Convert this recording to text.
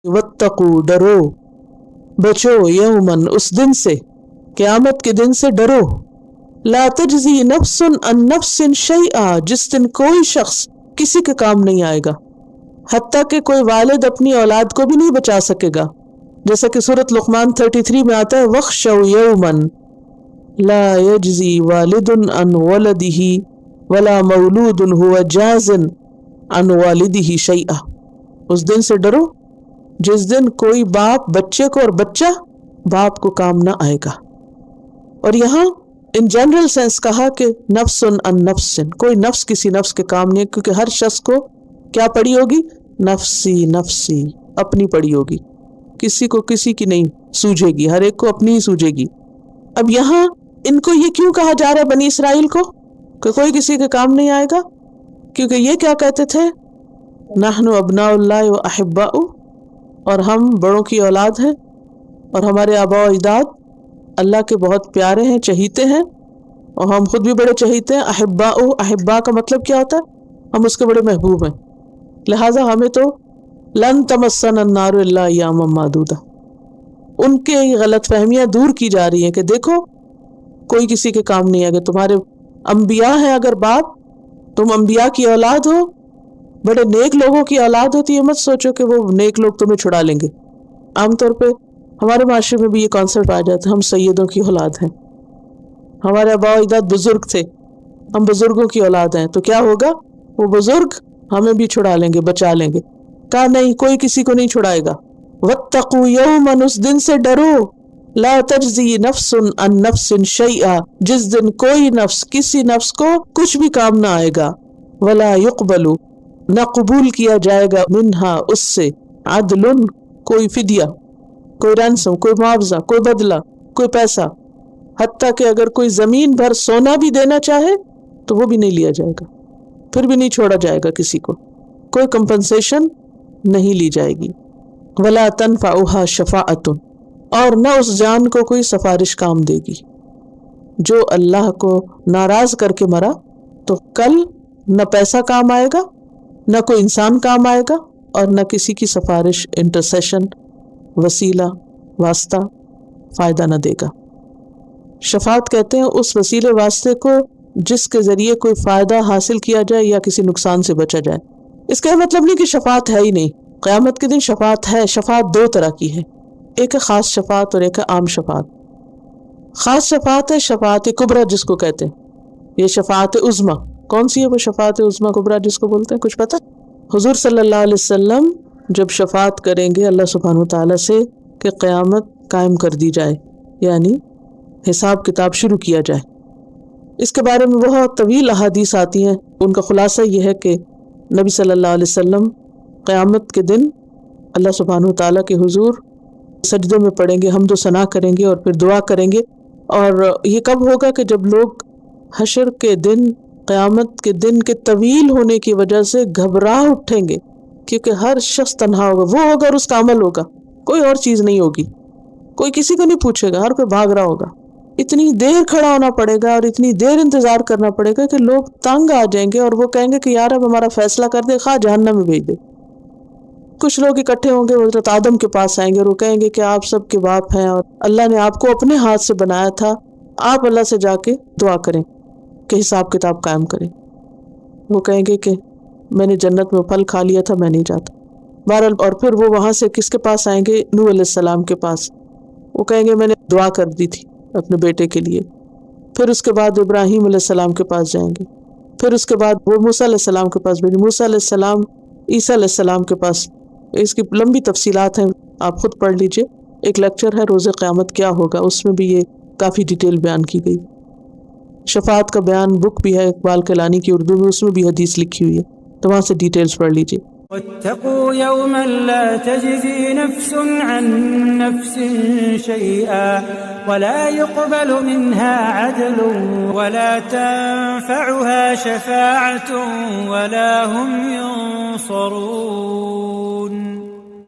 वत्तकू डरो, बचो यौमन उस दिन से, क़यामत के दिन से डरो, ला तजज़ी नफ्सुन अन नफ्सिन शैआ, जिस दिन कोई शख्स किसी के काम नहीं आएगा, हत्ता कि कोई वालिद अपनी औलाद को भी नहीं बचा सकेगा, जैसा कि सूरत लुक़मान 33 में आता है, वख्शौ यौमन ला यजज़ी वालिदुन अन वलदिही वला मौलूदुन हुवा जाज़िन अन वालिदिही शैआ। उस दिन से डरो जिस दिन कोई बाप बच्चे को और बच्चा बाप को काम ना आएगा। और यहाँ इन जनरल सेंस कहा कि नफ्सुन अन नफ्सिन, कोई नफ्स किसी नफ्स के काम नहीं, क्योंकि हर शख्स को क्या पड़ी होगी, नफ्सी नफ्सी, अपनी पड़ी होगी, किसी को किसी की नहीं सूझेगी, हर एक को अपनी ही सूझेगी। अब यहाँ इनको ये क्यों कहा जा रहा है बनी इसराइल को कि कोई किसी के काम नहीं आएगा? क्योंकि ये क्या कहते थे, नहनु अबनाउल्लाह व अहिब्बाउ, और हम बड़ों की औलाद हैं और हमारे आबा व अजदाद अल्लाह के बहुत प्यारे हैं, चहीते हैं, और हम खुद भी बड़े चहीते हैं। अहिब्बाउ, अहिब्बा का मतलब क्या होता है, हम उसके बड़े महबूब हैं, लिहाजा हमें तो लन तमस्सना अन्नारु इल्ला अय्यामम मादूदा। उनके गलत फहमियाँ दूर की जा रही हैं कि देखो कोई किसी के काम नहीं आएगा, तुम्हारे अंबिया हैं, अगर बाप तुम अंबिया की औलाद हो, बड़े नेक लोगों की औलाद होती है, मत सोचो कि वो नेक लोग तुम्हें छुड़ा लेंगे। आमतौर पे हमारे माशरे में भी ये कॉन्सेप्ट आ जाता है, हम सैयदों की औलाद हैं, हमारे आबा अजदाद बुजुर्ग थे, हम बुजुर्गों की औलाद हैं, तो क्या होगा, वो बुजुर्ग हमें भी छुड़ा लेंगे, बचा लेंगे। कहा नहीं, कोई किसी को नहीं छुड़ाएगा। वत्तकू यौमन, उस दिन से डरो, ला तजज़ी नफ्सुन अन नफ्सिन शैआ, जिस दिन कोई नफ्स किसी नफ्स को कुछ भी काम ना आएगा, वला युक़बलु, न कबूल किया जाएगा, मिन्हा उससे, अदलुन, कोई फिदिया, कोई रैंसम, कोई मुआवजा, कोई बदला, कोई पैसा, हत्ता कि अगर कोई जमीन भर सोना भी देना चाहे तो वो भी नहीं लिया जाएगा, फिर भी नहीं छोड़ा जाएगा किसी को, कोई कंपनसेशन नहीं ली जाएगी। वला तनफ़उहा शफ़ाअतुन, और न उस जान को कोई सिफारिश काम देगी। जो अल्लाह को नाराज करके मरा तो कल न पैसा काम आएगा, न कोई इंसान काम आएगा, और न किसी की सिफारिश, इंटरसेशन, वसीला, वास्ता फायदा न देगा। शफात कहते हैं उस वसीले वास्ते को जिसके जरिए कोई फायदा हासिल किया जाए या किसी नुकसान से बचा जाए। इसका मतलब नहीं कि शफात है ही नहीं, क़यामत के दिन शफात है। शफात दो तरह की है, एक है खास शफात और एक है आम शफात। खास शफात है शफात कुबरा जिसको कहते हैं, ये शफात उज़्मा। कौन सी है वो शफात उज़्मा कुबरा जिसको बोलते हैं, कुछ पता? हुजूर सल्लल्लाहु अलैहि वसल्लम जब शफात करेंगे अल्लाह सुब्हानहू तआला से कि क़यामत कायम कर दी जाए, यानी हिसाब किताब शुरू किया जाए। इसके बारे में बहुत तवील अहादीस आती हैं। उनका खुलासा यह है कि नबी सल्लल्लाहु अलैहि वसल्लम क़यामत के दिन अल्लाह सुब्हानहू तआला के हुजूर सजदे में पड़ेंगे, हम्द व सना करेंगे और फिर दुआ करेंगे। और ये कब होगा कि जब लोग हशर के दिन, क़यामत के दिन के तवील होने की वजह से घबरा उठेंगे, क्योंकि हर शख्स तन्हा होगा, वो होगा और उसका अमल होगा, कोई और चीज़ नहीं होगी, कोई किसी को नहीं पूछेगा, हर कोई भाग रहा होगा। इतनी देर खड़ा होना पड़ेगा और इतनी देर इंतज़ार करना पड़ेगा कि लोग तंग आ जाएंगे और वो कहेंगे कि यार अब हमारा फैसला कर दे, खा जहन्नम में भेज दे। कुछ लोग इकट्ठे होंगे, हज़रत आदम के पास आएंगे और वो कहेंगे कि आप सबके बाप हैं और अल्लाह ने आपको अपने हाथ से बनाया था, आप अल्लाह से जाके दुआ करें कि हिसाब किताब कायम करें। वो कहेंगे कि मैंने जन्नत में फल खा लिया था, मैं नहीं जाता। बहरहाल, और फिर वो वहाँ से किसके पास आएंगे? नूह अलैहिस्सलाम के पास। वो कहेंगे मैंने दुआ कर दी थी अपने बेटे के लिए। फिर उसके बाद इब्राहीम अलैहिस्सलाम के पास जाएंगे, फिर उसके बाद वो मूसा अलैहिस्सलाम के पास भेजेंगे, मूसा अलैहिस्सलाम ईसा अलैहिस्सलाम के पास। इसकी लंबी तफसीलात हैं, आप खुद पढ़ लीजिए। एक लेक्चर है रोज़े क़यामत क्या होगा, उसमें भी ये काफ़ी डिटेल बयान की गई। शफात का बयान बुक भी है इकबाल कलानी की उर्दू में, उसमें भी हदीस लिखी हुई है, तो वहाँ से डिटेल्स पढ़ लीजिए। वत्तक़ू यौमन ला तजज़ी नफ्सुन अन नफ्सिन शैआ वला युक़बलु मिन्हा अदलुन वला तंफ़उहा शफ़ाअतुन वला हुम युनसरून।